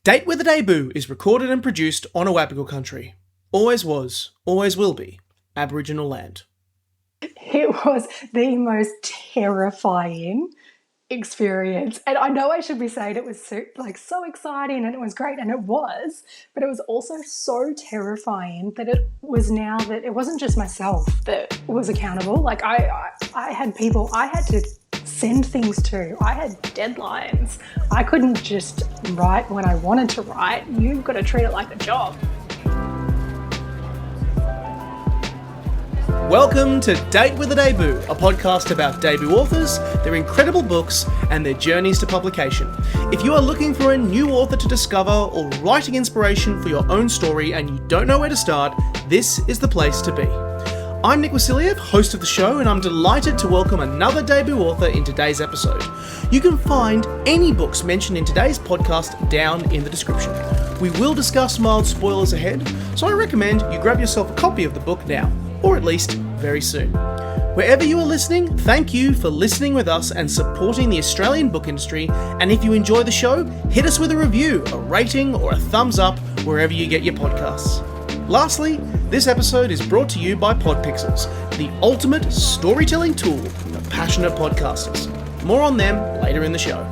Date with a Debut is recorded and produced on Awabakal Country. Always was, always will be, Aboriginal land. It was the most terrifying experience. And I know I should be saying it was so exciting and it was great, and it was, but it was also so terrifying that it wasn't just myself that was accountable. Like I had people I had to send things to. I had deadlines. I couldn't just write when I wanted to write. You've got to treat it like a job. Welcome to Date with a Debut, a podcast about debut authors, their incredible books, and their journeys to publication. If you are looking for a new author to discover or writing inspiration for your own story and you don't know where to start, this is the place to be. I'm Nick Wasiliev, host of the show, and I'm delighted to welcome another debut author in today's episode. You can find any books mentioned in today's podcast down in the description. We will discuss mild spoilers ahead, so I recommend you grab yourself a copy of the book now, or at least very soon. Wherever you are listening, thank you for listening with us and supporting the Australian book industry, and if you enjoy the show, hit us with a review, a rating, or a thumbs up wherever you get your podcasts. Lastly, this episode is brought to you by Podpixels, the ultimate storytelling tool for passionate podcasters. More on them later in the show.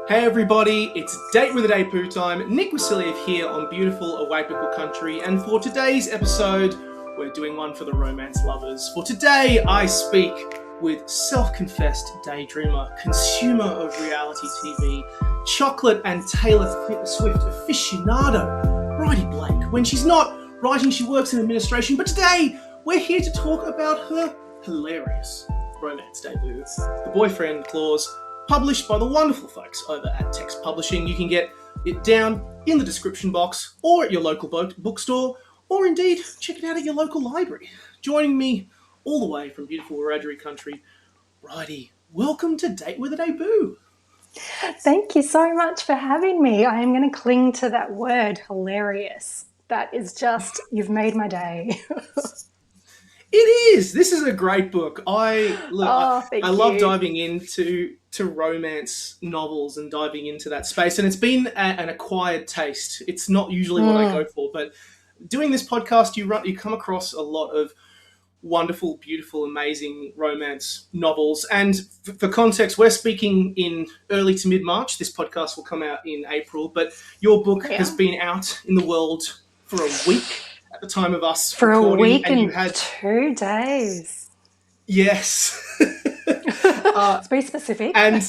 Hey everybody, it's Date with a Debut time. Nick Wasiliev here on beautiful Awabakal Country, and for today's episode, we're doing one for the romance lovers. For today, I speak with self-confessed daydreamer, consumer of reality TV, chocolate and Taylor Swift aficionado, Bridie Blake. When she's not writing, she works in administration, but today, we're here to talk about her hilarious romance debut, The Boyfriend Clause, published by the wonderful folks over at Text Publishing. You can get it down in the description box or at your local bookstore, or indeed check it out at your local library. Joining me all the way from beautiful Wiradjuri country, Bridie, welcome to Date with a Debut. Thank you so much for having me. I am going to cling to that word, hilarious. That is just, you've made my day. It is. This is a great book. I love diving into romance novels and diving into that space, and it's been an acquired taste. It's not usually what I go for, but doing this podcast, you come across a lot of wonderful, beautiful, amazing romance novels. And for context, we're speaking in early to mid-March. This podcast will come out in April, but your book has been out in the world for a week at the time of us for recording, a week and you had 2 days. Yes. Let's be specific. And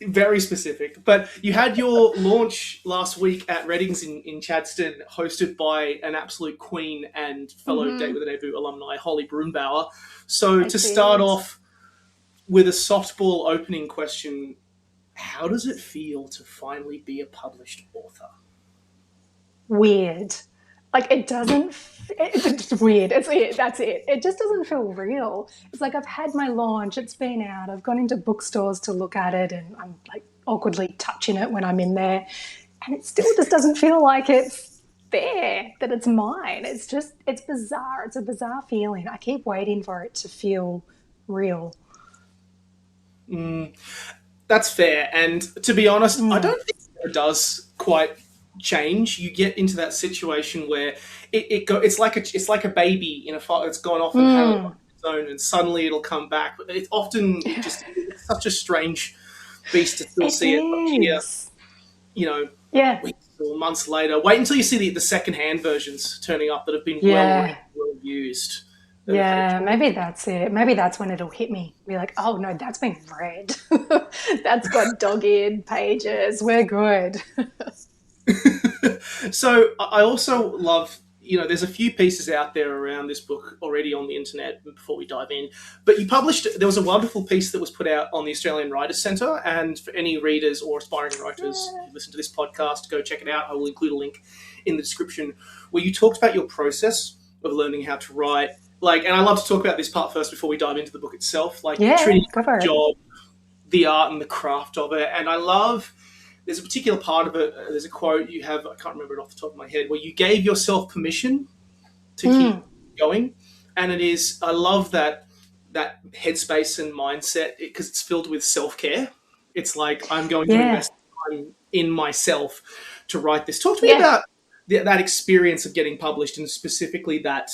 very specific. But you had your launch last week at Readings in Chadstone, hosted by an absolute queen and fellow Date with a Debut alumni, Holly Broombauer. So to start off with a softball opening question, how does it feel to finally be a published author? Weird. Like, it's weird. That's it. It just doesn't feel real. It's like I've had my launch, it's been out, I've gone into bookstores to look at it, and I'm like awkwardly touching it when I'm in there, and it still just doesn't feel like it's there, that it's mine. It's bizarre. It's a bizarre feeling. I keep waiting for it to feel real. That's fair. And to be honest, I don't think it does quite change. You get into that situation where it's like a baby in a fire that's gone off and had it on its own, and suddenly it'll come back. But it's often it's such a strange beast to still see it up here, weeks or months later. Wait until you see the second-hand versions turning up that have been well used. Yeah, maybe that's it. Maybe that's when it'll hit me. Be like, oh no, that's been read. That's got dog-eared pages. We're good. So I also love, there's a few pieces out there around this book already on the internet before we dive in, but there was a wonderful piece that was put out on the Australian Writers' Centre, and for any readers or aspiring writers who listen to this podcast, go check it out. I will include a link in the description, where you talked about your process of learning how to write. And I love to talk about this part first before we dive into the book itself, treating the job, the art and the craft of it. And I love, there's a particular part of it, there's a quote you have, I can't remember it off the top of my head, where you gave yourself permission to keep going. And it is, I love that headspace and mindset because it's filled with self-care. It's like, I'm going to invest time in myself to write this. Talk to me about that experience of getting published, and specifically that,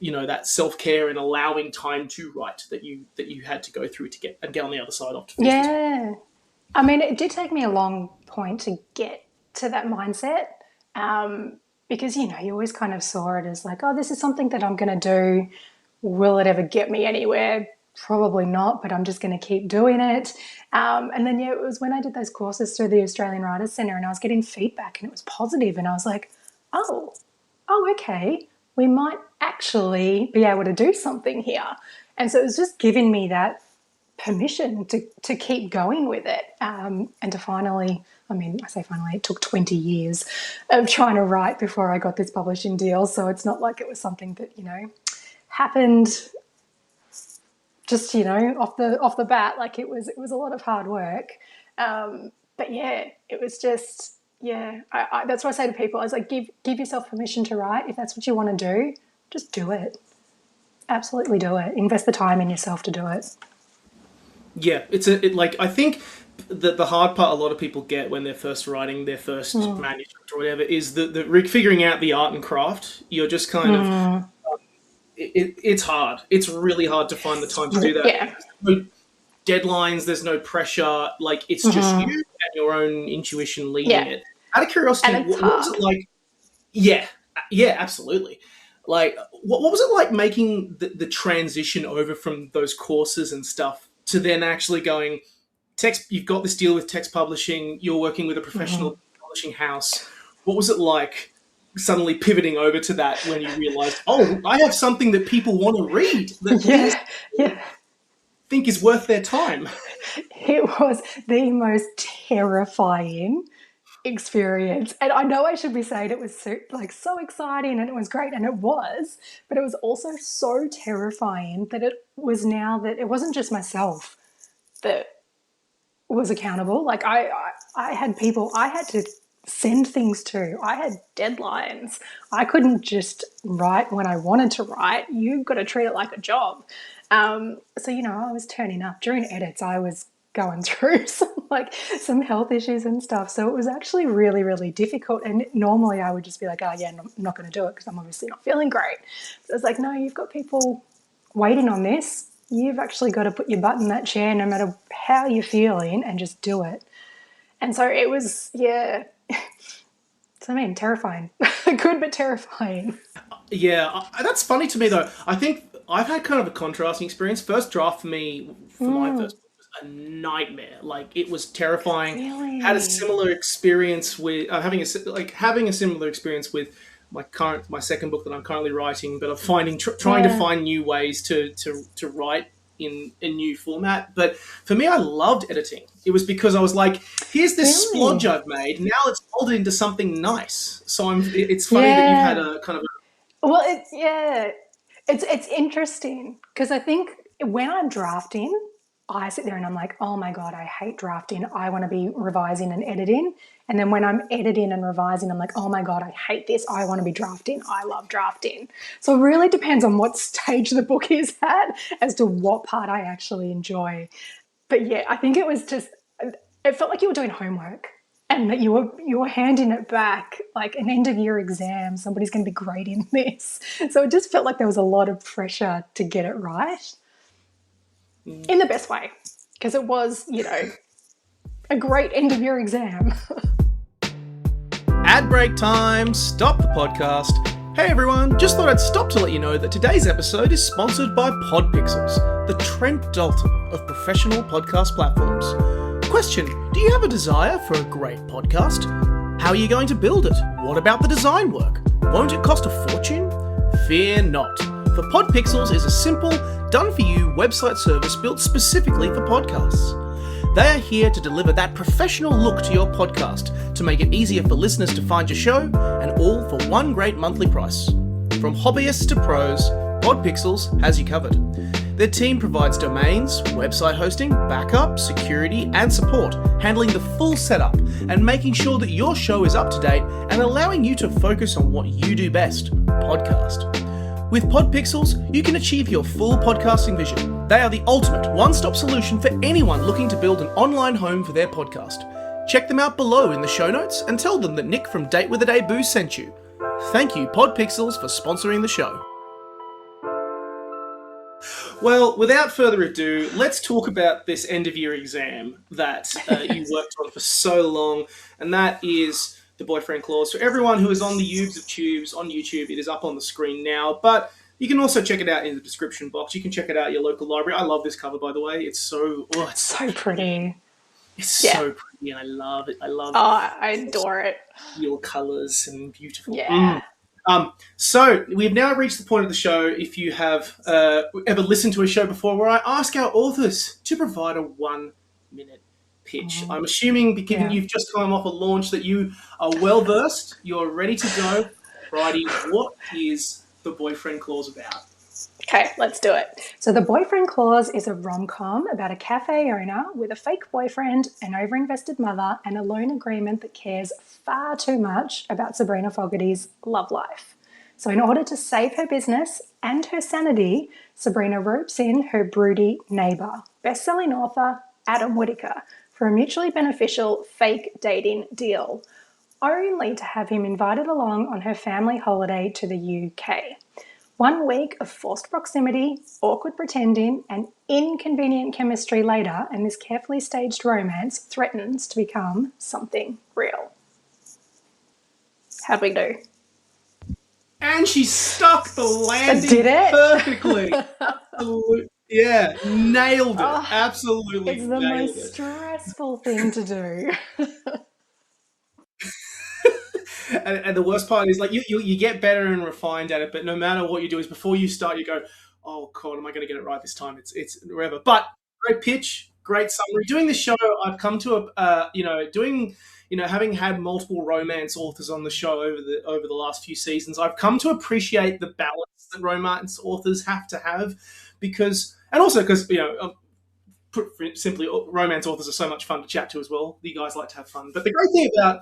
that self-care and allowing time to write that you had to go through to get on the other side of. Yeah. I mean, it did take me a long point to get to that mindset, because, you always kind of saw it as like, oh, this is something that I'm going to do. Will it ever get me anywhere? Probably not, but I'm just going to keep doing it. And then, it was when I did those courses through the Australian Writers Centre and I was getting feedback and it was positive, and I was like, oh, okay, we might actually be able to do something here. And so it was just giving me that permission to keep going with it, and to finally, I say finally, it took 20 years of trying to write before I got this publishing deal. So it's not like it was something that, happened just, off the bat. Like it was a lot of hard work. But yeah, it was just, I that's what I say to people. I was like, give yourself permission to write. If that's what you want to do, just do it. Absolutely do it. Invest the time in yourself to do it. Yeah, I think the hard part a lot of people get when they're first writing their first manuscript or whatever is the figuring out the art and craft. You're just kind of it's hard. It's really hard to find the time to do that. Yeah. There's no deadlines. There's no pressure. Like, it's just you and your own intuition leading it. Out of curiosity, what was it like? Yeah, absolutely. Like, what was it like making the transition over from those courses and stuff to then actually going text? You've got this deal with text publishing. You're working with a professional publishing house. What was it like suddenly pivoting over to that when you realized, oh, I have something that people want to read that think is worth their time? It was the most terrifying experience. And I know I should be saying it was so exciting and it was great, and it was, but it was also so terrifying that it was now that it wasn't just myself that was accountable. Like I had people I had to send things to. I had deadlines. I couldn't just write when I wanted to write. You've got to treat it like a job. So, I was turning up. During edits, I was going through some health issues and stuff. So it was actually really, really difficult. And normally I would just be like, oh, yeah, I'm not going to do it because I'm obviously not feeling great. But it's like, no, you've got people waiting on this. You've actually got to put your butt in that chair no matter how you're feeling and just do it. And so it was, terrifying. Good, but terrifying. Yeah, that's funny to me, though. I think I've had kind of a contrasting experience. First draft for me, for my first book, was a nightmare. Like, it was terrifying. Really? Had a similar experience with having a similar experience with my second book that I'm currently writing, but I'm trying to find new ways to write in a new format. But for me, I loved editing. It was because I was like, here's this splodge I've made. Now let's mold it into something nice. So it's funny that you've had a kind of Well, it's interesting because I think when I'm drafting, I sit there and I'm like, oh my God, I hate drafting. I want to be revising and editing. And then when I'm editing and revising, I'm like, oh my God, I hate this. I want to be drafting. I love drafting. So it really depends on what stage the book is at as to what part I actually enjoy. But yeah, I think it was just, it felt like you were doing homework and that you were handing it back like an end of year exam. Somebody's going to be grading this. So it just felt like there was a lot of pressure to get it right in the best way, because it was, a great end of year exam. Ad break time. Stop the podcast. Hey everyone, just thought I'd stop to let you know that today's episode is sponsored by Podpixels, the Trent Dalton of professional podcast platforms. Question: do you have a desire for a great podcast? How are you going to build it? What about the design work? Won't it cost a fortune? Fear not, for Podpixels is a simple, done-for-you website service built specifically for podcasts. They are here to deliver that professional look to your podcast to make it easier for listeners to find your show, and all for one great monthly price. From hobbyists to pros, Podpixels has you covered. Their team provides domains, website hosting, backup, security, and support, handling the full setup and making sure that your show is up to date and allowing you to focus on what you do best, podcast. With Podpixels, you can achieve your full podcasting vision. They are the ultimate one-stop solution for anyone looking to build an online home for their podcast. Check them out below in the show notes and tell them that Nick from Date with a Debut sent you. Thank you, Podpixels, for sponsoring the show. Well, without further ado, let's talk about this end-of-year exam that you worked on for so long, and that is the boyfriend clause. For everyone who is on the Ubes of Tubes on YouTube, it is up on the screen now, but you can also check it out in the description box. You can check it out at your local library. I love this cover, by the way. It's so... Oh, it's So pretty. It's so pretty, and I love it. I adore it. Real colours and beautiful. Yeah. So we've now reached the point of the show, if you have ever listened to a show before, where I ask our authors to provide a 1-minute pitch. I'm assuming, given you've just come off a launch, that you are well-versed, you're ready to go. Bridie, what is the boyfriend clause about? Okay, let's do it. So The Boyfriend Clause is a rom-com about a cafe owner with a fake boyfriend, an overinvested mother, and a loan agreement that cares far too much about Sabrina Fogarty's love life. So in order to save her business and her sanity, Sabrina ropes in her broody neighbour, best-selling author Adam Whitaker, for a mutually beneficial fake dating deal, only to have him invited along on her family holiday to the UK. 1 week of forced proximity, awkward pretending, and inconvenient chemistry later, and this carefully staged romance threatens to become something real. How'd we do? And she stuck the landing Did it? perfectly. Absolutely. Yeah, nailed it. Oh, Absolutely It's the nailed most it. stressful thing to do. And the worst part is, like, you get better and refined at it, but no matter what you do, is before you start, you go, oh God, am I going to get it right this time? It's whatever. But great pitch, great summary. Doing this show, I've come to having had multiple romance authors on the show over the last few seasons, I've come to appreciate the balance that romance authors have to have, because put simply, romance authors are so much fun to chat to as well. You guys like to have fun. But the great thing about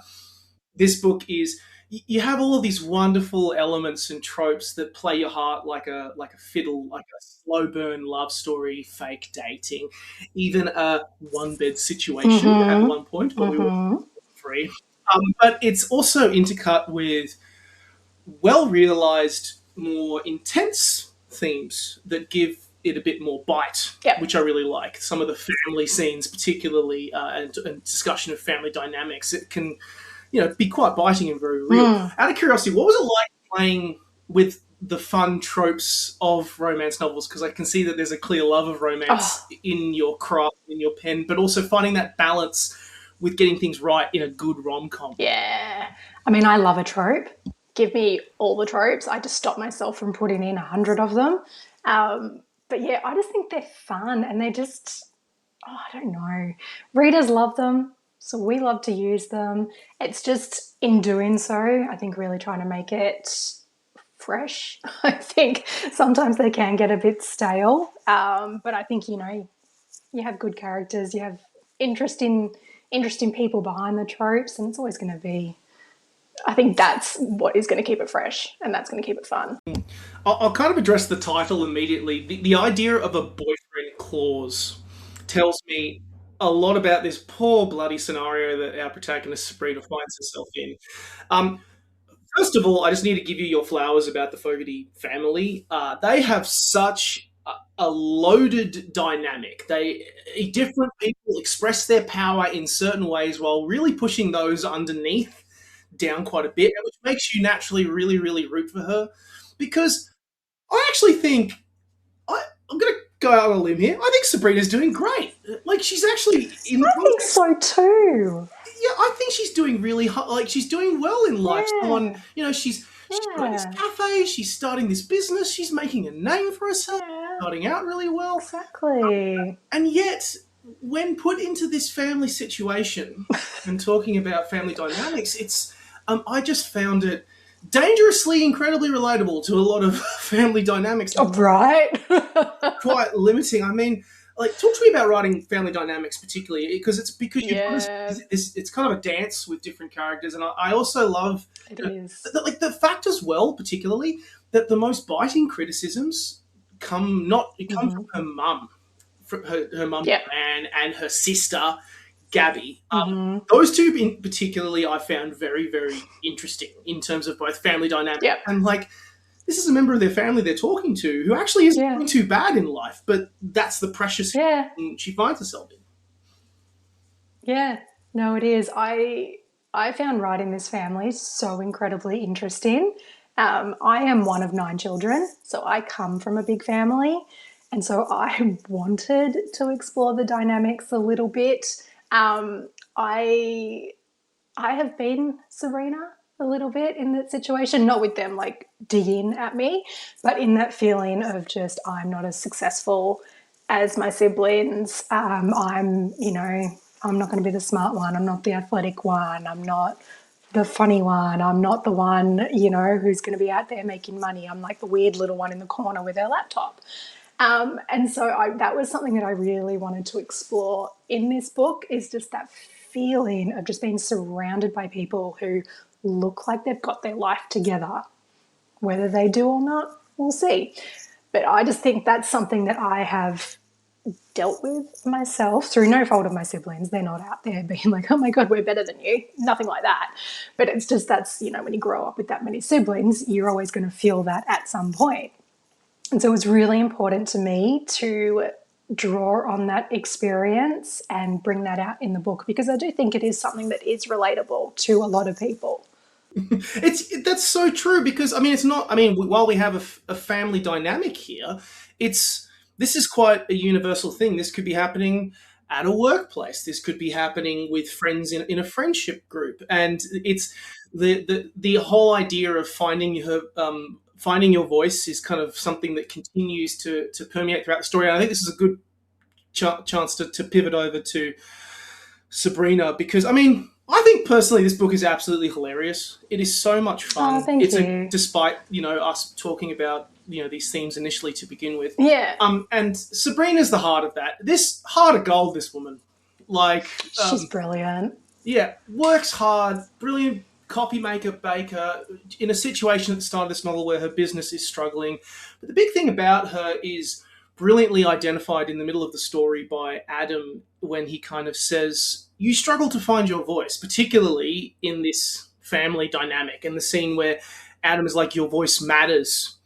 this book is you have all of these wonderful elements and tropes that play your heart like a fiddle, like a slow burn love story, fake dating, even a one-bed situation at one point, but we were free. But it's also intercut with well-realised, more intense themes that give it a bit more bite, which I really like. Some of the family scenes particularly, and discussion of family dynamics, it can be quite biting and very real. Out of curiosity, what was it like playing with the fun tropes of romance novels? Because I can see that there's a clear love of romance in your craft, in your pen, but also finding that balance with getting things right in a good rom-com. Yeah. I mean, I love a trope. Give me all the tropes. I just stop myself from putting in 100 of them. But yeah, I just think they're fun, and they're just, I don't know. Readers love them, so we love to use them. It's just, in doing so, I think really trying to make it fresh. I think sometimes they can get a bit stale, but I think, you have good characters, you have interesting people behind the tropes, and it's always going to be, I think that's what is going to keep it fresh, and that's going to keep it fun. I'll kind of address the title immediately. The idea of a boyfriend clause tells me a lot about this poor bloody scenario that our protagonist Sabrina finds herself in. First of all, I just need to give you your flowers about the Fogarty family. They have such a loaded dynamic. Different people express their power in certain ways while really pushing those underneath down quite a bit, which makes you naturally really, really root for her, because I actually think I'm going to go out on a limb here. I think Sabrina's doing great. Like, she's actually in. I think so too. Yeah, I think she's doing really she's doing well in life. Yeah. She's running this cafe. She's starting this business. She's making a name for herself. Yeah. Starting out really well. Exactly. And yet, when put into this family situation and talking about family dynamics, it's I just found it dangerously, incredibly relatable to a lot of family dynamics. Oh, right. Quite limiting. I mean, like, talk to me about writing family dynamics, particularly because it's kind of a dance with different characters, and I also love it is the fact as well, particularly that the most biting criticisms come from her mum, from her mum Yeah. Joanne and her sister Gabby. Mm-hmm. Those two in particularly I found very, very interesting in terms of both family dynamics Yeah. and like this is a member of their family they're talking to who actually isn't Yeah. doing too bad in life, but that's the precious Yeah. she finds herself in. Yeah. No, it is. I found writing this family so incredibly interesting. I am one of 9 children, so I come from a big family. And so I wanted to explore the dynamics a little bit. I have been Sabrina a little bit in that situation, not with them like digging at me, but in that feeling of just I'm not as successful as my siblings. I'm not going to be the smart one. I'm not the athletic one. I'm not the funny one. I'm not the one, who's going to be out there making money. I'm like the weird little one in the corner with her laptop. And so that was something that I really wanted to explore in this book is just that feeling of just being surrounded by people who look like they've got their life together. Whether they do or not, we'll see. But I just think that's something that I have dealt with myself through no fault of my siblings. They're not out there being like, oh my God, we're better than you. Nothing like that. But it's just when you grow up with that many siblings, you're always going to feel that at some point. And so it was really important to me to draw on that experience and bring that out in the book because I do think it is something that is relatable to a lot of people. That's so true because it's not. While we have a family dynamic here, this is quite a universal thing. This could be happening at a workplace. This could be happening with friends in a friendship group, and it's the whole idea of finding your voice is kind of something that continues to permeate throughout the story. And I think this is a good chance to pivot over to Sabrina because I think personally this book is absolutely hilarious. It is so much fun. Oh, thank you. Despite us talking about these themes initially to begin with. Yeah. And Sabrina's the heart of that. This heart of gold. This woman, she's brilliant. Yeah, works hard. Brilliant copy maker, baker, in a situation at the start of this novel where her business is struggling. But the big thing about her is brilliantly identified in the middle of the story by Adam when he kind of says, you struggle to find your voice, particularly in this family dynamic and the scene where Adam is like, your voice matters.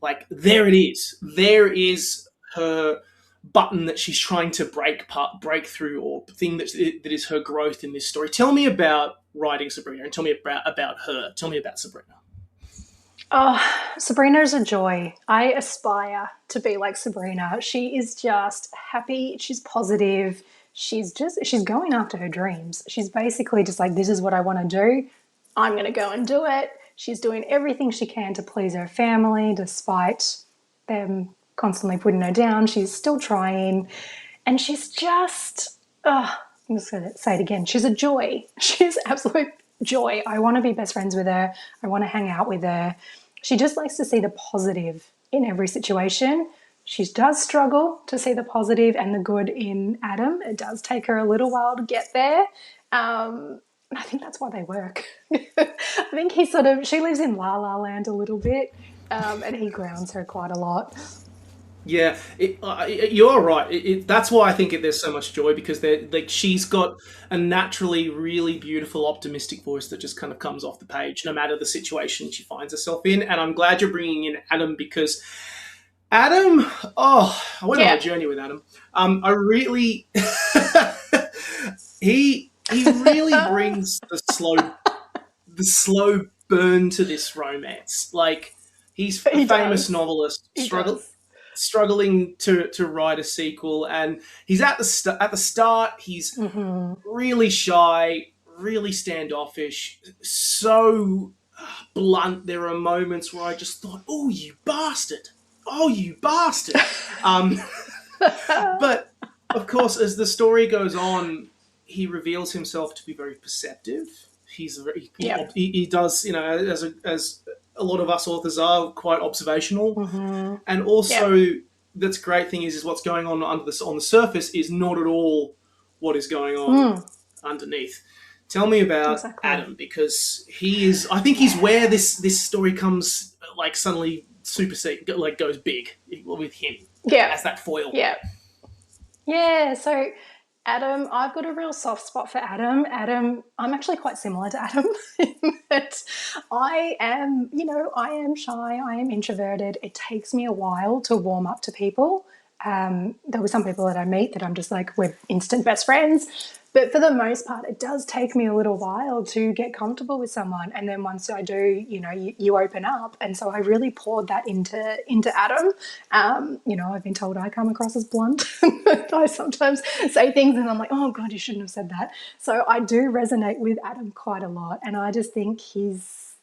Like, there it is. There is her button that she's trying to break through or thing that is her growth in this story. Tell me about writing Sabrina and tell me about her. Tell me about Sabrina. Oh, Sabrina's a joy. I aspire to be like Sabrina. She is just happy. She's positive. She's going after her dreams. She's basically just like, this is what I want to do. I'm going to go and do it. She's doing everything she can to please her family, despite them constantly putting her down. She's still trying. And she's just, I'm just going to say it again. She's a joy. She's absolute joy. I want to be best friends with her. I want to hang out with her. She just likes to see the positive in every situation. She does struggle to see the positive and the good in Adam. It does take her a little while to get there. I think that's why they work. I think she lives in La La Land a little bit, and he grounds her quite a lot. Yeah, you're right. That's why I think there's so much joy because she's got a naturally really beautiful, optimistic voice that just kind of comes off the page, no matter the situation she finds herself in. And I'm glad you're bringing in Adam because Adam. I went on a journey with Adam. I really, he really brings the slow burn to this romance. Like he's a famous novelist. Struggling to write a sequel, and he's at the start. He's really shy, really standoffish, so blunt. There are moments where I just thought, "Oh, you bastard! Oh, you bastard!" But of course, as the story goes on, he reveals himself to be very perceptive. He does, as a lot of us authors are, quite observational, and also that's great thing is what's going on on the surface is not at all what is going on underneath. Tell me about Adam because I think he's where this story comes like suddenly supersede, like goes big with him. Yeah. As that foil. Yeah. Yeah. So Adam, I've got a real soft spot for Adam. Adam, I'm actually quite similar to Adam. But I am, I am shy. I am introverted. It takes me a while to warm up to people. There were some people that I meet that I'm just like, we're instant best friends. But for the most part, it does take me a little while to get comfortable with someone. And then once I do, you open up. And so I really poured that into Adam. I've been told I come across as blunt. I sometimes say things and I'm like, oh, God, you shouldn't have said that. So I do resonate with Adam quite a lot. And I just think he's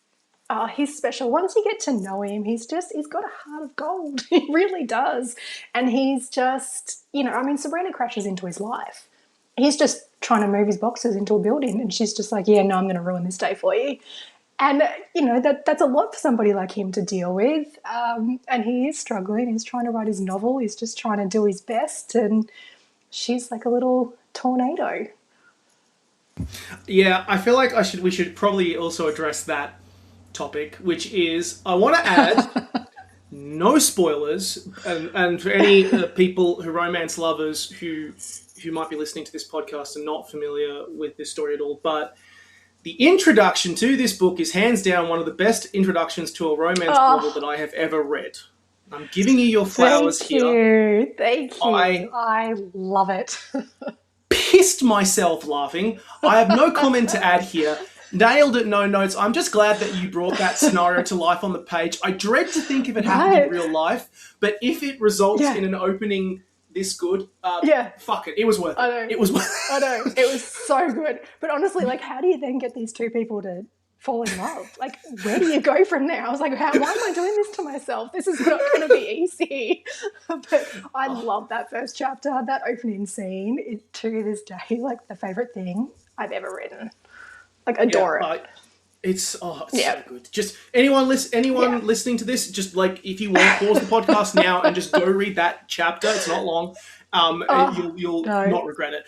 special. Once you get to know him, he's got a heart of gold. He really does. And he's just, Sabrina crashes into his life. He's just trying to move his boxes into a building and she's just like, yeah, no, I'm going to ruin this day for you. And, that's a lot for somebody like him to deal with. And he is struggling. He's trying to write his novel. He's just trying to do his best. And she's like a little tornado. Yeah, I feel like we should probably also address that topic, which is I want to add no spoilers, and for any people who romance lovers who might be listening to this podcast and not familiar with this story at all, but the introduction to this book is hands down one of the best introductions to a romance novel that I have ever read. I'm giving you your flowers here. Thank you. I love it. Pissed myself laughing. I have no comment to add here. Nailed it, no notes. I'm just glad that you brought that scenario to life on the page. I dread to think if it happened in real life, but if it results in an opening this good, fuck it. It was worth it. It was worth it. I know. It was so good. But honestly, like, how do you then get these two people to fall in love? Like, where do you go from there? I was like, why am I doing this to myself? This is not going to be easy. But I love that first chapter, that opening scene. To this day, like, the favourite thing I've ever written. Like, adore it. It's so good. Just anyone listening to this, just like if you want, pause the podcast now and just go read that chapter. It's not long. You'll not regret it.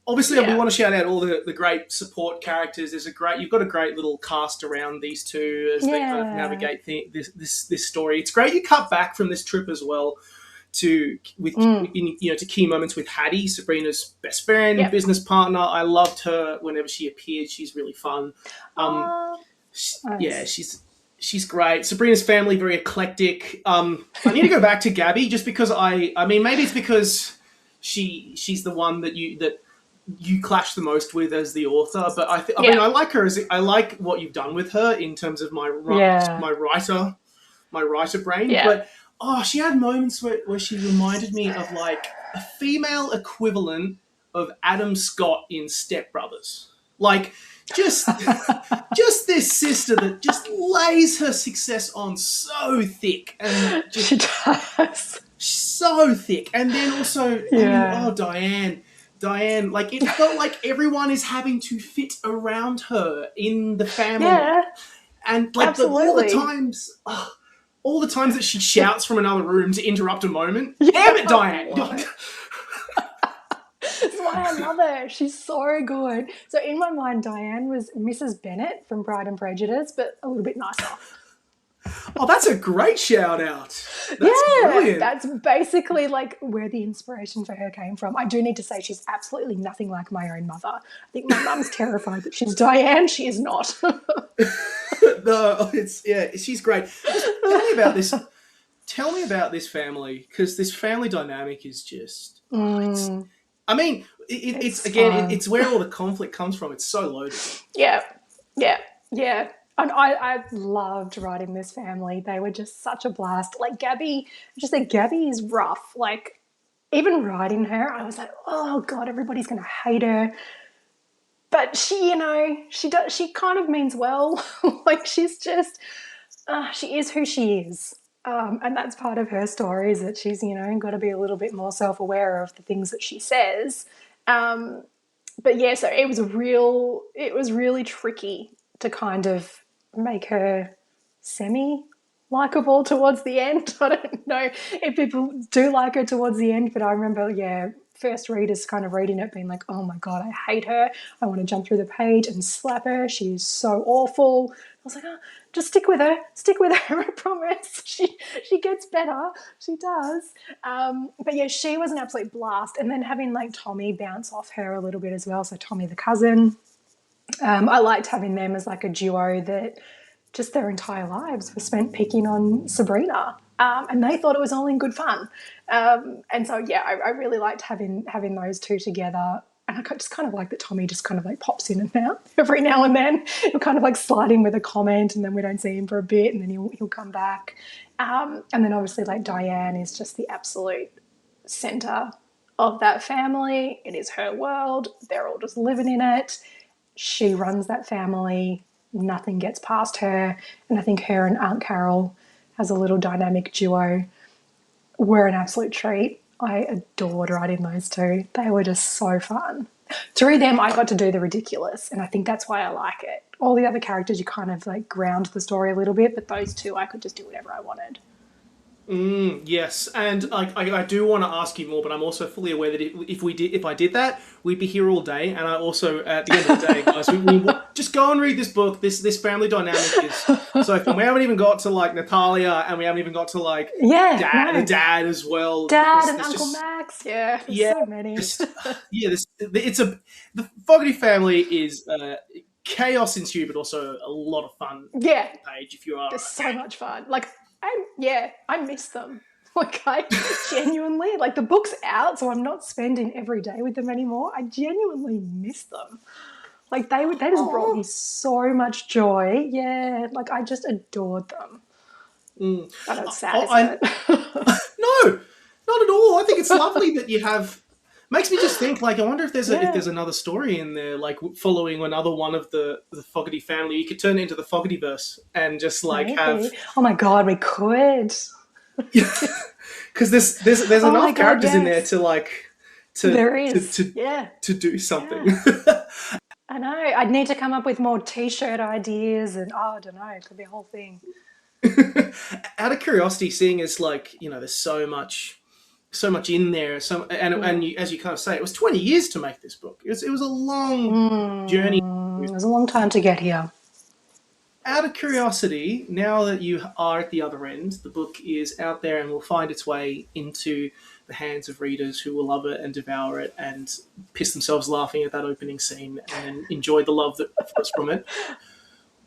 Obviously, we want to shout out all the great support characters. You've got a great little cast around these two as they kind of navigate this story. It's great you cut back from this trip as well to key moments with Hattie, Sabrina's best friend, business partner. I loved her whenever she appeared. She's really fun. She's great. Sabrina's family, very eclectic. I need to go back to Gabby just because maybe it's because she's the one that you clash the most with as the author, but I like her I like what you've done with her in terms of my writer brain. But she had moments where she reminded me of like a female equivalent of Adam Scott in Step Brothers. Like just this sister that just lays her success on so thick, and she does so thick. And then also, Diane, like it felt like everyone is having to fit around her in the family, and like all the times that she shouts from another room to interrupt a moment. Damn it, Diane! That's why I love her. She's so good. So in my mind, Diane was Mrs. Bennet from Bride and Prejudice, but a little bit nicer. Oh, that's a great shout out. That's brilliant. That's basically like where the inspiration for her came from. I do need to say she's absolutely nothing like my own mother. I think my mum's terrified that she's Diane. She is not. No, she's great. Tell me about this family, because this family dynamic is just. It's where all the conflict comes from. It's so loaded. Yeah. And I loved writing this family. They were just such a blast. Like Gabby, Gabby is rough. Like even writing her, I was like, oh God, everybody's going to hate her. But she kind of means well. Like she's just, she is who she is. And that's part of her story, is that she's, got to be a little bit more self-aware of the things that she says. But yeah, so it was really tricky to kind of make her semi-likeable towards the end. I don't know if people do like her towards the end, but I remember, first readers kind of reading it being like, oh my God, I hate her. I want to jump through the page and slap her. She's so awful. I was like, oh, just stick with her. Stick with her, I promise. She gets better. She does. But yeah, she was an absolute blast. And then having like Tommy bounce off her a little bit as well. So Tommy the cousin. I liked having them as like a duo that just their entire lives were spent picking on Sabrina. And they thought it was all in good fun. And so, yeah, I really liked having those two together. And I just kind of like that Tommy just kind of like pops in and out every now and then. He'll kind of like slide in with a comment and then we don't see him for a bit and then he'll come back. And then obviously like Diane is just the absolute centre of that family. It is her world. They're all just living in it. She runs that family. Nothing gets past her. And I think her and Aunt Carol as a little dynamic duo were an absolute treat. I adored writing those two. They were just so fun. Through them, I got to do the ridiculous, and I think that's why I like it. All the other characters, you kind of like ground the story a little bit, but those two, I could just do whatever I wanted. Yes, and I do want to ask you more, but I'm also fully aware that if I did that, we'd be here all day. And I also, at the end of the day, guys, we just go and read this book. This family dynamic is so fun. We haven't even got to like Natalia, and we haven't even got to like the dad as well. Dad and Uncle Max, so many. The Fogarty family is chaos ensued, but also a lot of fun. Yeah, page if you are. It's so much fun. Like. I miss them. Like I genuinely, like the book's out, so I'm not spending every day with them anymore. I genuinely miss them. Like they just brought me so much joy. Yeah, like I just adored them. I know it's sad, isn't it? No, not at all. I think it's lovely that you have. Makes me just think, like, I wonder if there's another story in there, like following another one of the Fogarty family. You could turn it into the Fogartyverse and just like have. Oh my God, we could. Because there's enough characters in there to like to do something. Yeah. I know. I'd need to come up with more T-shirt ideas, and I don't know. It could be a whole thing. Out of curiosity, seeing as like there's so much in there. And you, as you kind of say, it was 20 years to make this book. It was a long journey. It was a long time to get here. Out of curiosity, now that you are at the other end, the book is out there and will find its way into the hands of readers who will love it and devour it and piss themselves laughing at that opening scene and enjoy the love that flows from it.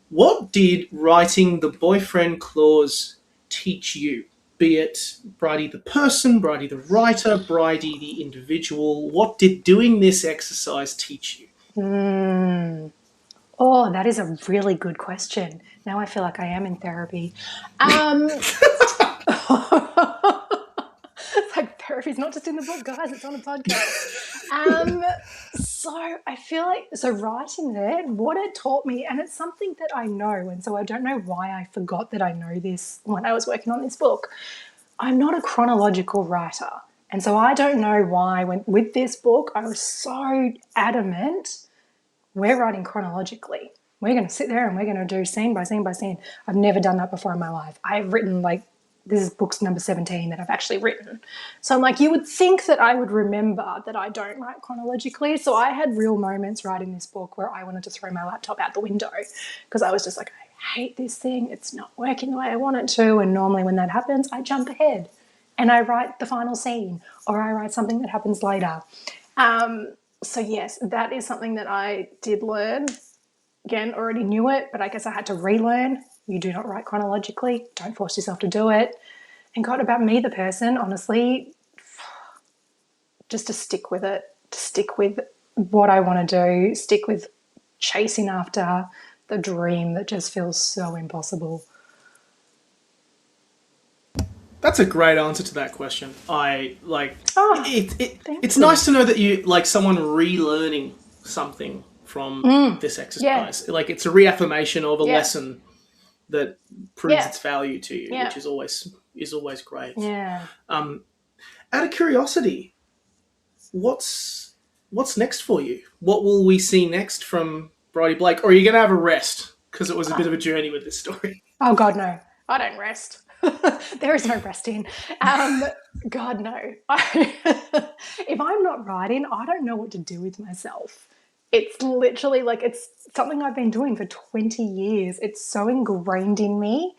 What did writing the boyfriend clause teach you? Be it Bridie the person, Bridie the writer, Bridie the individual. What did doing this exercise teach you? Oh, that is a really good question. Now I feel like I am in therapy. It's like therapy's not just in the book, guys. It's on a podcast. So I feel like, writing it, what it taught me, and it's something that I know, and so I don't know why I forgot that I know this when I was working on this book. I'm not a chronological writer. And so I don't know why with this book I was so adamant we're writing chronologically. We're going to sit there and we're going to do scene by scene by scene. I've never done that before in my life. I've written this is book's number 17 that I've actually written. So I'm like, you would think that I would remember that I don't write chronologically. So I had real moments writing this book where I wanted to throw my laptop out the window because I was just like, I hate this thing. It's not working the way I want it to. And normally when that happens, I jump ahead and I write the final scene or I write something that happens later. So yes, that is something that I did learn. Again, already knew it, but I guess I had to relearn. You do not write chronologically. Don't force yourself to do it. And God, about me, the person, honestly, just to stick with it, to stick with what I want to do, stick with chasing after the dream that just feels so impossible. That's a great answer to that question. It's you. Nice to know that you like someone relearning something from this exercise. Yeah. Like it's a reaffirmation of a lesson that proves its value to you, which is always great. Yeah. Out of curiosity, what's next for you? What will we see next from Bridie Blake? Or are you going to have a rest? Because it was a bit of a journey with this story. Oh, God, no. I don't rest. There is no resting. God, no. If I'm not writing, I don't know what to do with myself. It's literally like it's something I've been doing for 20 years. It's so ingrained in me.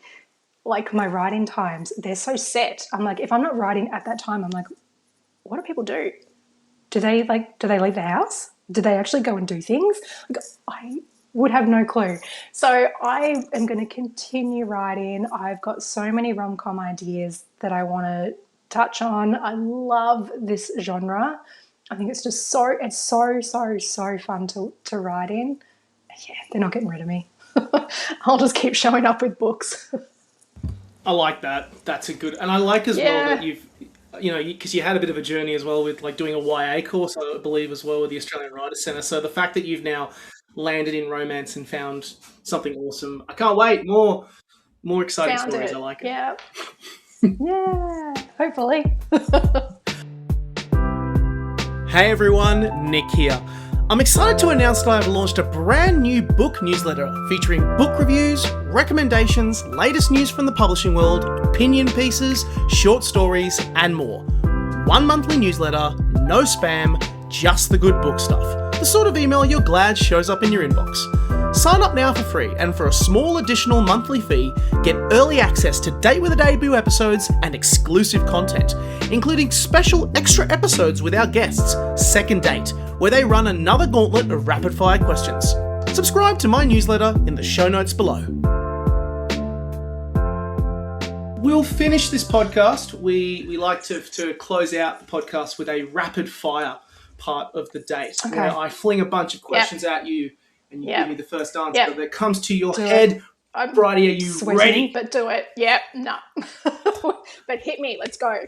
Like my writing times, they're so set. I'm like, if I'm not writing at that time, I'm like, what do people do? Do they leave the house? Do they actually go and do things? Like, I would have no clue. So I am going to continue writing. I've got so many rom-com ideas that I want to touch on. I love this genre. I think it's just so fun to write in. Yeah, they're not getting rid of me. I'll just keep showing up with books. I like that. That's a good, and I like as well that you've, because you had a bit of a journey as well with like doing a YA course, I believe, as well with the Australian Writers Centre. So the fact that you've now landed in romance and found something awesome, I can't wait. More exciting stories. I like it. Yeah. Yeah. Hopefully. Hey everyone, Nick here. I'm excited to announce that I've launched a brand new book newsletter featuring book reviews, recommendations, latest news from the publishing world, opinion pieces, short stories, and more. One monthly newsletter, no spam, just the good book stuff. The sort of email you're glad shows up in your inbox. Sign up now for free, and for a small additional monthly fee, get early access to Date with a Debut episodes and exclusive content, including special extra episodes with our guests, Second Date, where they run another gauntlet of rapid-fire questions. Subscribe to my newsletter in the show notes below. We'll finish this podcast. We like to close out the podcast with a rapid-fire part of the date, where I fling a bunch of questions at you, and you give me the first answer that comes to your head. Bridie, are you ready? But do it. Yep. No. But hit me. Let's go.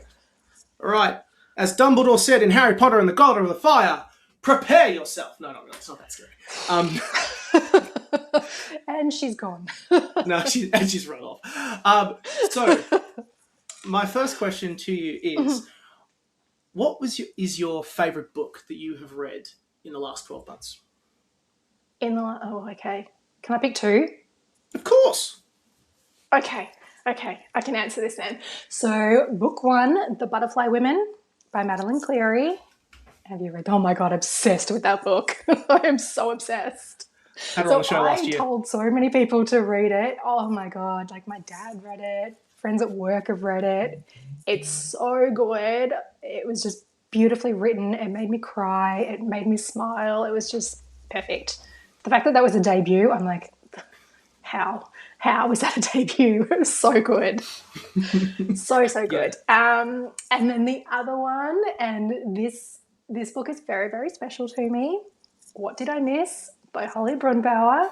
All right. As Dumbledore said in Harry Potter and the Goblet of the Fire, prepare yourself. No, not really. It's not that scary. And she's gone. No, she's run off. So, my first question to you is, what is your favourite book that you have read in the last 12 months? Okay. Can I pick two? Of course. Okay. I can answer this then. So, book one, The Butterfly Women by Madeline Cleary. Have you read? Oh my God, obsessed with that book. I am so obsessed. Had her on the show last year. I told so many people to read it. Oh my God, like my dad read it. Friends at work have read it. It's so good. It was just beautifully written. It made me cry. It made me smile. It was just perfect. The fact that was a debut, I'm like, how was that a debut? It was so good. so good. And then the other one, and this book is very, very special to me, What Did I Miss? By Holly Brunbauer.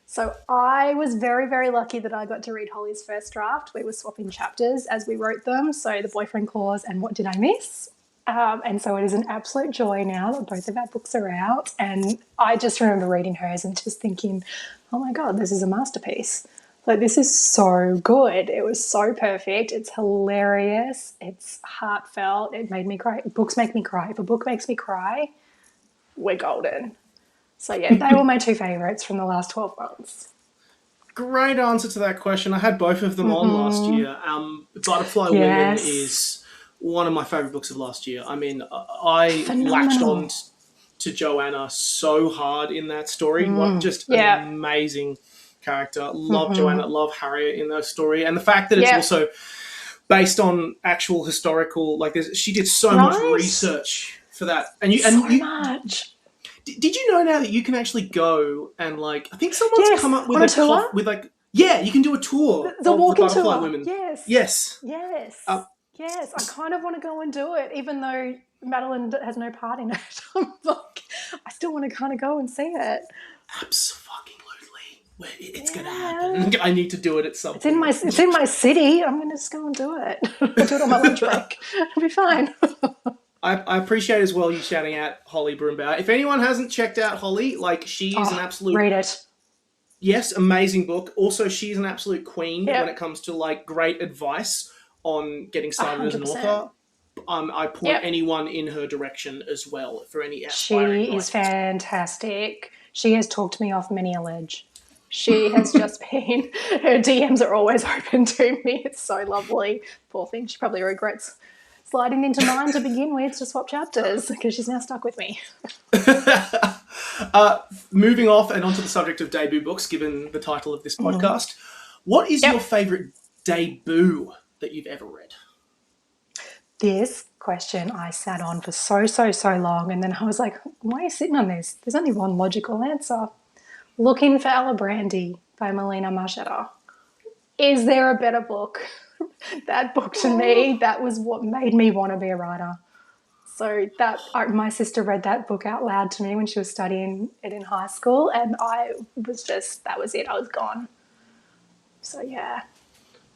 So I was very, very lucky that I got to read Holly's first draft. We were swapping chapters as we wrote them, so The Boyfriend Clause and What Did I Miss? And so it is an absolute joy now that both of our books are out. And I just remember reading hers and just thinking, oh my God, this is a masterpiece. Like, this is so good. It was so perfect. It's hilarious. It's heartfelt. It made me cry. Books make me cry. If a book makes me cry, we're golden. So, yeah, they were my two favourites from the last 12 months. Great answer to that question. I had both of them on last year. Butterfly Women is one of my favourite books of last year. I mean, I latched on to Joanna so hard in that story. Just an amazing character. Love Joanna, love Harriet in that story. And the fact that it's also based on actual historical, like she did so much research for that. And much. Did you know now that you can actually go and I think someone's come up with a tour? You can do a tour the of walking the Butterfly tour. Women. Yes. Yes, I kind of want to go and do it, even though Madeline has no part in it. I'm like, I still want to kind of go and see it. Absolutely. It's going to happen. I need to do it at some point. It's in my city. I'm going to just go and do it. I'll do it on my lunch break. It'll be fine. I appreciate as well you shouting out Holly Brunbauer. If anyone hasn't checked out Holly, she is an absolute... Read it. Yes, amazing book. Also, she's an absolute queen when it comes to great advice on getting started 100%. As an author. I point anyone in her direction as well for any aspiring She is fantastic. She has talked me off many a ledge. She has just been... Her DMs are always open to me. It's so lovely. Poor thing. She probably regrets sliding into mine to begin with to swap chapters because she's now stuck with me. Moving off and onto the subject of debut books, given the title of this podcast, what is your favourite debut that you've ever read? This question I sat on for so long, and then I was like, why are you sitting on this? There's only one logical answer. Looking for Alabrandy by Melina Marchetta. Is there a better book? That book to me, that was what made me want to be a writer. So my sister read that book out loud to me when she was studying it in high school, and I was just, that was it. I was gone. So yeah,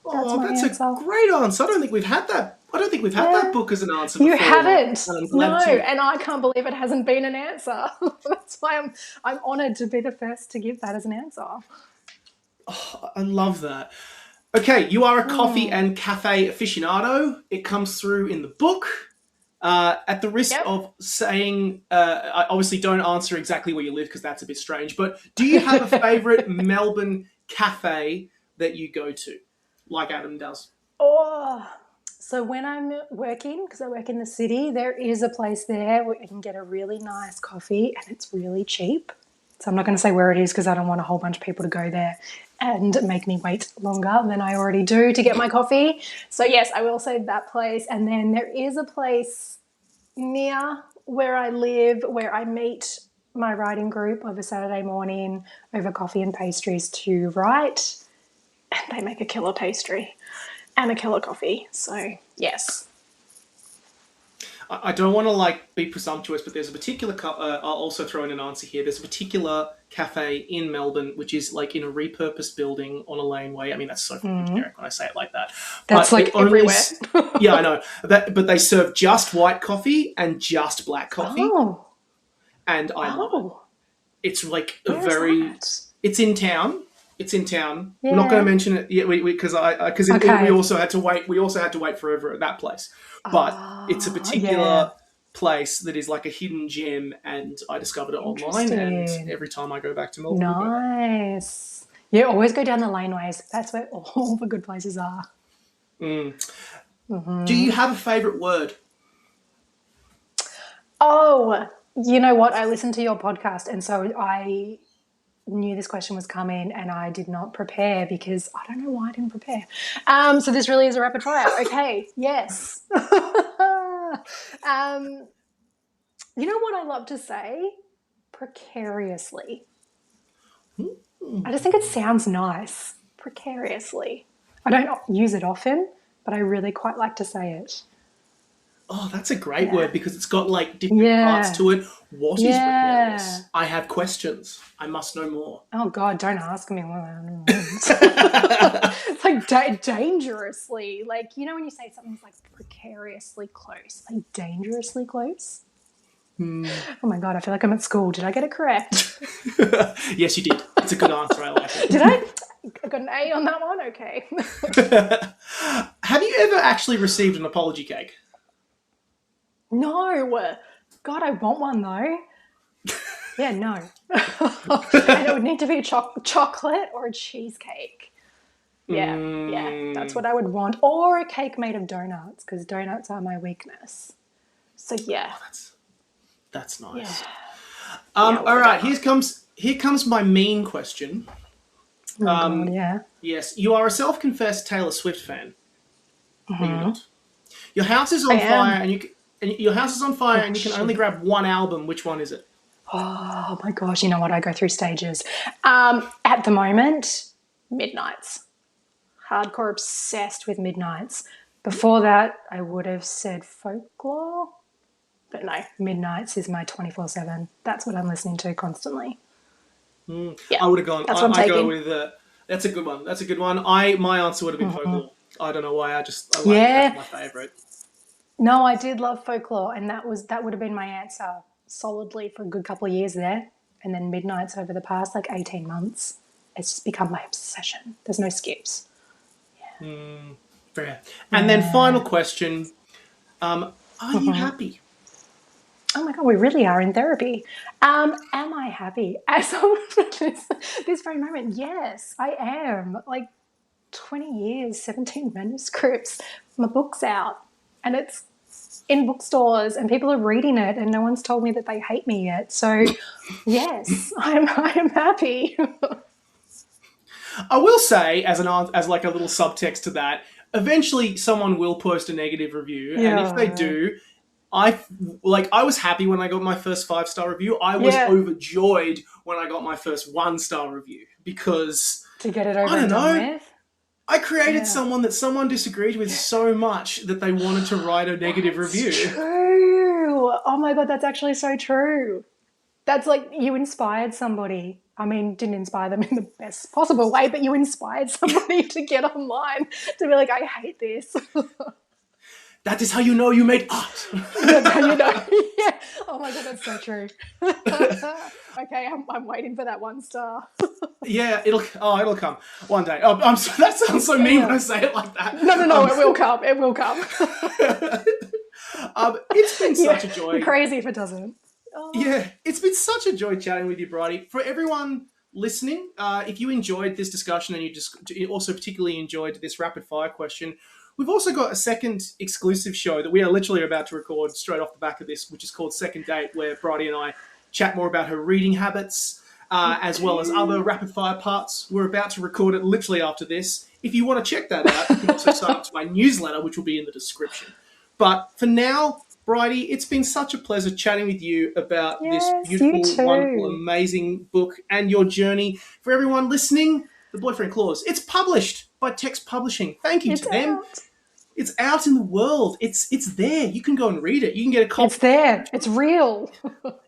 that's a great answer. I don't think we've had that. That book as an answer before. You haven't? No, and I can't believe it hasn't been an answer. That's why I'm honoured to be the first to give that as an answer. Oh, I love that. Okay, you are a coffee and cafe aficionado. It comes through in the book. At the risk of saying, I obviously don't answer exactly where you live because that's a bit strange, but do you have a favourite Melbourne cafe that you go to, like Adam does? Oh, so when I'm working, because I work in the city, there is a place there where you can get a really nice coffee and it's really cheap. So I'm not going to say where it is because I don't want a whole bunch of people to go there and make me wait longer than I already do to get my coffee. So yes, I will say that place. And then there is a place near where I live where I meet my writing group of a Saturday morning over coffee and pastries to write. And they make a killer pastry and a killer coffee. So yes. I don't want to be presumptuous, but there's a particular. I'll also throw in an answer here. There's a particular cafe in Melbourne which is in a repurposed building on a laneway. I mean, that's so generic when I say it like that. That's but everywhere. Yeah, I know. But they serve just white coffee and just black coffee. Oh. And I love it. It's Where's that? It's in town. It's in town. Yeah. We're not going to mention it yet because we also had to wait. We also had to wait forever at that place. But it's a particular place that is like a hidden gem, and I discovered it online. And every time I go back to Melbourne, nice. Yeah, always go down the laneways. That's where all the good places are. Do you have a favourite word? Oh, you know what? I listened to your podcast, and so I knew this question was coming, and I did not prepare because I don't know why I didn't prepare. So this really is a rapid fire. Okay, yes. You know what I love to say? Precariously. I just think it sounds nice. Precariously. I don't use it often, but I really quite like to say it. Oh, that's a great word because it's got different parts to it. What is precarious? I have questions. I must know more. Oh, God, don't ask me. It's dangerously. When you say something's precariously close, dangerously close. Oh, my God, I feel like I'm at school. Did I get it correct? Yes, you did. It's a good answer. I like it. Did I? I got an A on that one? Okay. Have you ever actually received an apology cake? No. God, I want one though. Yeah, no. And it would need to be a chocolate or a cheesecake. Yeah, that's what I would want. Or a cake made of donuts, because donuts are my weakness. So yeah. Oh, that's nice. Yeah. All right, here comes my mean question. Oh, God, yeah. Yes, you are a self-confessed Taylor Swift fan. Are you not? Your house is on fire, and your house is on fire, and you can only grab one album. Which one is it? Oh my gosh! You know what? I go through stages. At the moment, Midnights. Hardcore obsessed with Midnights. Before that, I would have said Folklore, but no, Midnights is my 24/7. That's what I'm listening to constantly. Yeah, I would have gone. That's what I'm taking. Go with that's a good one. That's a good one. My answer would have been Folklore. I don't know why. I like that's my favourite. No, I did love Folklore, and that would have been my answer solidly for a good couple of years there. And then Midnights over the past 18 months, it's just become my obsession. There's no skips. Yeah. Fair. And then final question: are you happy? Oh my God, we really are in therapy. Am I happy? As of this very moment, yes, I am. 20 years, 17 manuscripts, my book's out, and it's in bookstores and people are reading it and no one's told me that they hate me yet. So, yes, I'm happy. I will say, as like a little subtext to that, eventually someone will post a negative review, and if they do, I was happy when I got my first 5-star review. I was overjoyed when I got my first 1-star review because to get it over and done with. I created someone that someone disagreed with so much that they wanted to write a negative review. True. Oh my God, that's actually so true. That's like you inspired somebody. I mean, didn't inspire them in the best possible way, but you inspired somebody to get online to be like, I hate this. That is how you know you made art. That's how you know. Yeah. Oh my God, that's so true. Okay, I'm waiting for that 1-star. Yeah, it'll come one day. That sounds so mean when I say it like that. No, it will come. It will come. It's been such a joy. Crazy if it doesn't. Oh. Yeah, it's been such a joy chatting with you, Bridie. For everyone listening, if you enjoyed this discussion and you also particularly enjoyed this rapid fire question, we've also got a second exclusive show that we are literally about to record straight off the back of this, which is called Second Date, where Bridie and I chat more about her reading habits, as well as other rapid fire parts. We're about to record it literally after this. If you want to check that out, you can also sign up to my newsletter, which will be in the description. But for now, Bridie, it's been such a pleasure chatting with you about this beautiful, wonderful, amazing book and your journey. For everyone listening, The Boyfriend Clause, it's published by Text Publishing. Thank you to them. It's out in the world. It's there. You can go and read it. You can get a copy. It's there. It's real.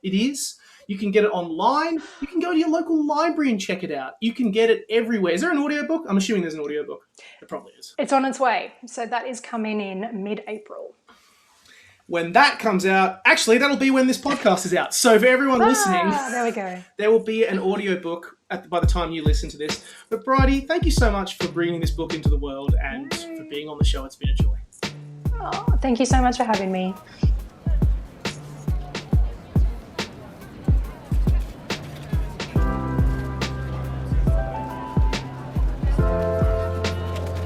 It is. You can get it online. You can go to your local library and check it out. You can get it everywhere. Is there an audiobook? I'm assuming there's an audiobook. There probably is. It's on its way. So that is coming in mid-April. When that comes out, actually, that'll be when this podcast is out. So for everyone listening, there we go. There will be an audiobook by the time you listen to this. But Bridie, thank you so much for bringing this book into the world and for being on the show. It's been a joy. Oh, thank you so much for having me.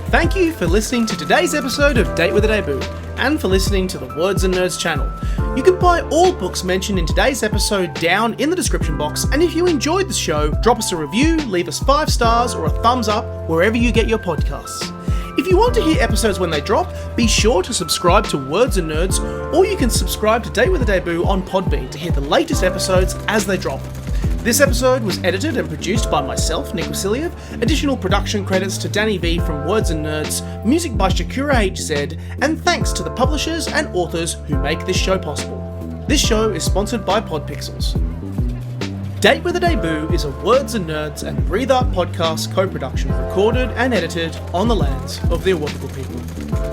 Thank you for listening to today's episode of Date with a Debut, and for listening to the Words and Nerds channel. You can buy all books mentioned in today's episode down in the description box, and if you enjoyed the show, drop us a review, leave us 5 stars or a thumbs up wherever you get your podcasts. If you want to hear episodes when they drop, be sure to subscribe to Words and Nerds, or you can subscribe to Date with a Debut on Podbean to hear the latest episodes as they drop. This episode was edited and produced by myself, Nick Wasiliev. Additional production credits to Dani V from Words and Nerds, music by Sakura HZ, and thanks to the publishers and authors who make this show possible. This show is sponsored by Podpixels. Date with a Debut is a Words and Nerds and Breathe Art podcast co-production recorded and edited on the lands of the Awabakal people.